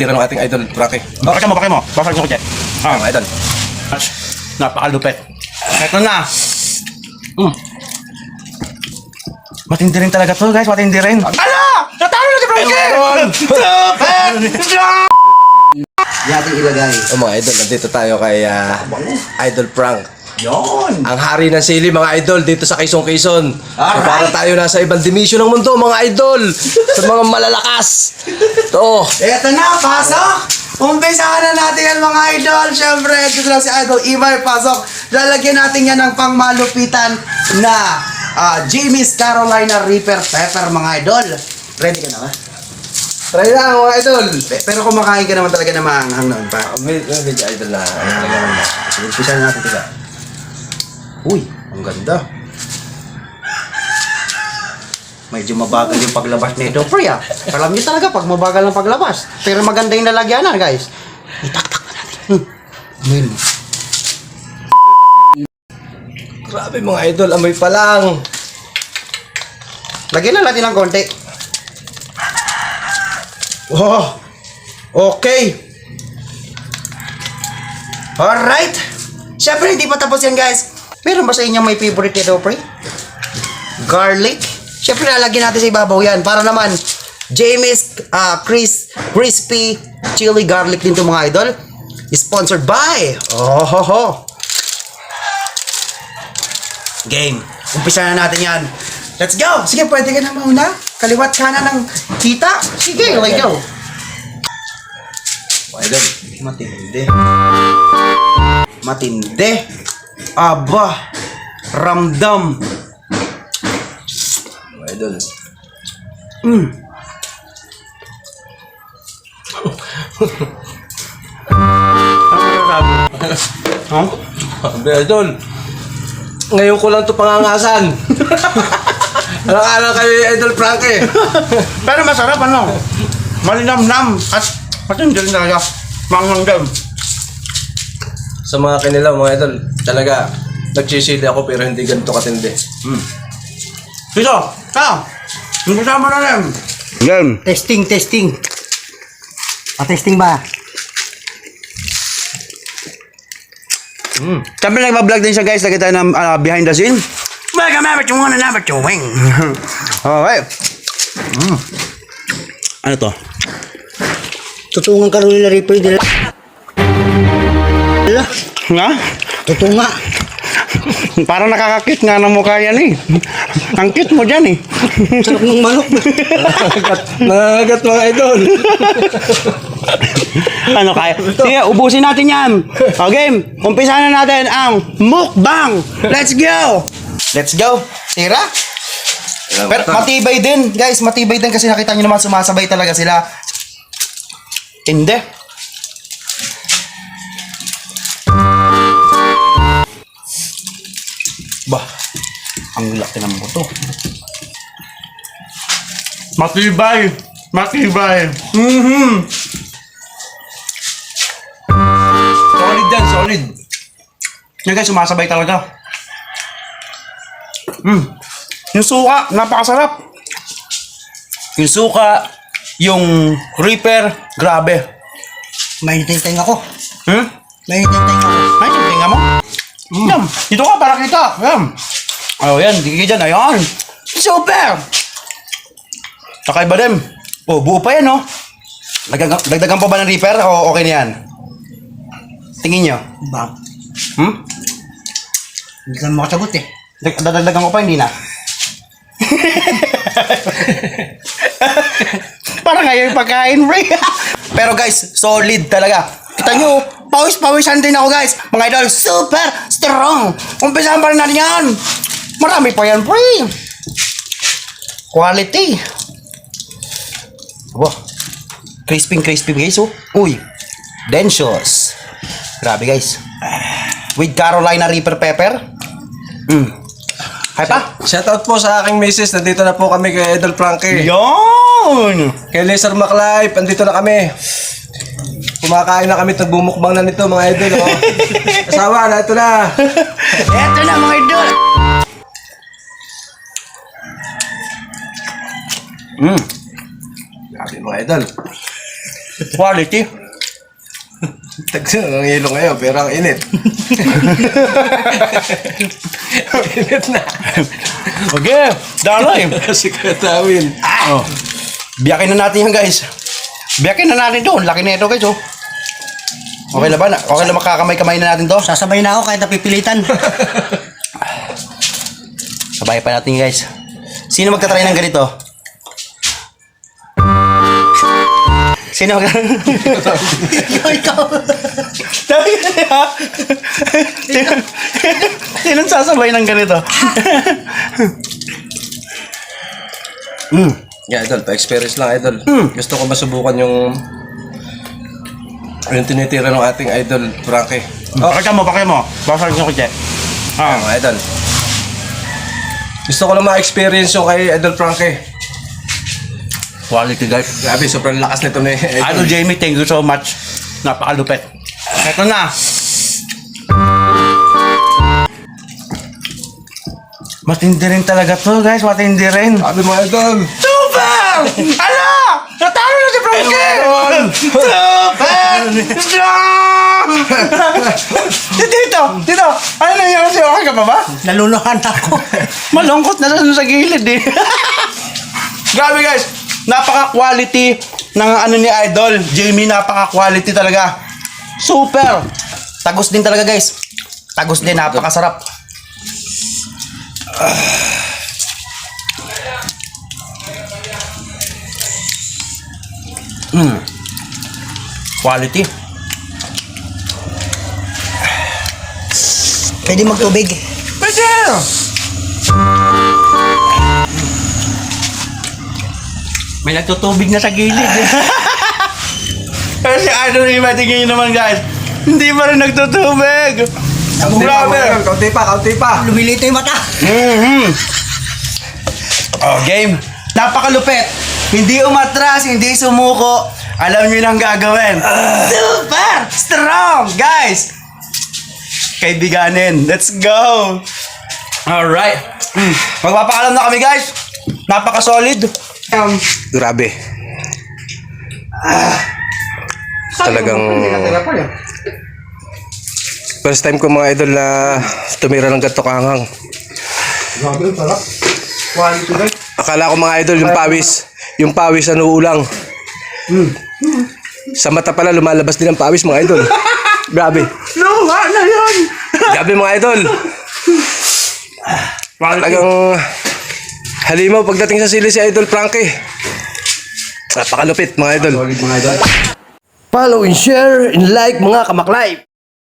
Tira ng ating idol, Frankie. Bakit mo, bakit mo? Bakit mo, Jet? Mga idol. Napakalupit. Ito na. Matindi rin talaga to, guys. Matindi rin. Ala! Natalo na si Frankie! Super! Yating ilagay. Mga idol, nandito tayo kay Idol Frank. Yun! Ang hari ng sili, mga idol, dito sa Quezon. Alright. Para tayo nasa ibang dimension ng mundo, mga idol. Sa mga malalakas. Ito. Eto na, pasok! Umpisahan na natin yan mga idol. Siyempre, ito na si Idol Imay, pasok. Lalagyan natin yan ng pangmalupitan na Jamie's Carolina Reaper Pepper mga idol. Ready ka na ba? Try lang, mga idol. Pero kumakain ka naman talaga na maanghang noon pa. Medyo idol na. Umpisahan natin ito. Uy, ang ganda. Medyo mabagal yung paglabas nito, pre ah. Alam niyo talaga pag mabagal ang paglabas. Pero maganda yung lalagyanan, guys. Itaktak na natin. Grabe, mga idol, amoy pa lang. Lagyan na natin ng konti. Oh, okay. Alright. Siyempre, hindi pa tapos yan, guys. Meron ba sa inyo may favorite nito, pre? Garlic. Siyempre, lalagyan natin sa ibabaw yan. Para naman, Jamie's crispy chili garlic din to mga idol. Sponsored by Game. Umpisa na natin yan. Let's go! Sige, pwede ka na mauna. Kaliwat kanan ng kita. Sige, let's go. Mga idol. Matindi. Matindi. Aba. Ramdam. Mga idol. Huh? Mga idol. Ngayon ko lang ito pangangasan. Alang-alang kay Idol Frank eh. Pero masarap, ano? Malinamnam at matindi rin talaga. Manghanggang. Sa mga kanilaw, mga idol, talaga, nagsisili ako pero hindi ganito katindi. Dito! Yung kasama na rin. Yan. Testing. Testing ba? Siyempre nagpa-vlog din siya, guys. Lagi tayo ng behind the scene. Welcome ever to one and ever to wing. Okay. Ano to? Tutungan Carolina Reaper nila. Nga? Tutunga. Parang nakakakit nga ng mukha yan eh. Ang cute mo dyan eh. Sarap ng manok. Nangagat mga idol. Ano kaya? Sige, ubusin natin yan. Okay, umpisa na natin ang mukbang. Let's go! Let's go. Tira. Pero matibay din, guys. Matibay din kasi nakita nyo naman sumasabay talaga sila. Hindi. Bah, ang laki ng buto. Matibay. Solid yan, solid. Yan guys, sumasabay talaga. Yung suka, napakasarap. Yung suka, yung Reaper, grabe. May hintay ako. Hmm? May hintay ako. Ay, tingnan mo. Yan, dito ka para kita. Yan. Oh, yan, di ka dyan. Ayan. Super! Kakaiba din. Oh, buo pa yan, oh. Dagdagan pa ba ng Reaper o okay na yan? Tingin nyo. Ba? Hindi ka makasagot eh. Dadagdagan ko pa, hindi na. Parang ngayon yung pagkain, Ray. Pero guys, solid talaga. Kita nyo, pawis-pawisan din ako, guys. Mga idol, super strong. Umpisahan pa rin natin yan. Marami pa yan, Ray. Quality. Wow. Crispy, guys, oh. Uy. Delicious. Grabe, guys. With Carolina Reaper Pepper. Hay pa? Shoutout po sa aking misis. Nandito na po kami kay Idol Frankie. Yun! Kay Laser MacLife, andito na kami. Kumakain na kami, nagbumukbang na nito mga idol. Oh. Asawa na, ito na. Eto na mga idol! Grabe mga idol. Quality. Tagsa ang yelo ngayon, pero ang init. Ang init na. Okay, daloy. Kasi katawin. Oh. Biyakin na natin yan, guys. Biyakin na natin doon. Laki na ito, guys, oh. Okay na ba? Okay na makakamay-kamay na natin to? Sasabay na ako kahit napipilitan. Sabay pa natin, guys. Sino magtatry ng ganito? Sino Ikaw. Sino sasabay ng ganito? Yeah, idol, pa-experience lang, idol. Gusto ko masubukan yung tinitira ng ating idol, Frankie. Pakita mo. Basag nyo ko, Che. Mga idol. Gusto ko lang ma-experience yung kay Idol Frankie. Quality, guys. Grabe, sobrang lakas nito ni Idol Jamie, thank you so much. Napakalupit. Ito na. Matindi rin talaga to, guys. Matindi rin. Sabi mga idol. Super! Ala! Natalo na si Frankie! Super! Strong! Dito! Ano nangyari sa'yo? Okay ka pa ba? Naluluhan ako. Malungkot na sa gilid eh. Grabe guys! Napaka-quality ng ano ni Idol. Jamie, napaka-quality talaga. Super! Tagos din talaga guys. Tagos din, napakasarap. Quality. Pwede magtubig. Pwede! May nagtutubig na sa gilid. Pero si Idol tingin naman guys, hindi pa rin nagtutubig. Kaunti pa, Grabe. mga idol. Kaunti pa. Lumilito yung mata. Oh, game. Napakalupit. Hindi umatras, hindi sumuko. Alam niyo lang gagawin. Super strong, guys. Kaibiganin. Let's go. Alright. Magpapaalam na kami, guys. Napaka-solid. Grabe. Talagang first time ko mga idol na tumira ng ganito kaanghang. Grabe, sarap. Quality, guys. Akala ko mga idol yung pawis ano ulang. Sa mata pala lumalabas din ang pawis mga idol. Grabe. Luha na yan. Grabe mga idol. Talagang halimaw pagdating sa sili si Idol Frankie. Napakalupit mga idol. Solid mga idol. Follow and share and like mga kamaklay.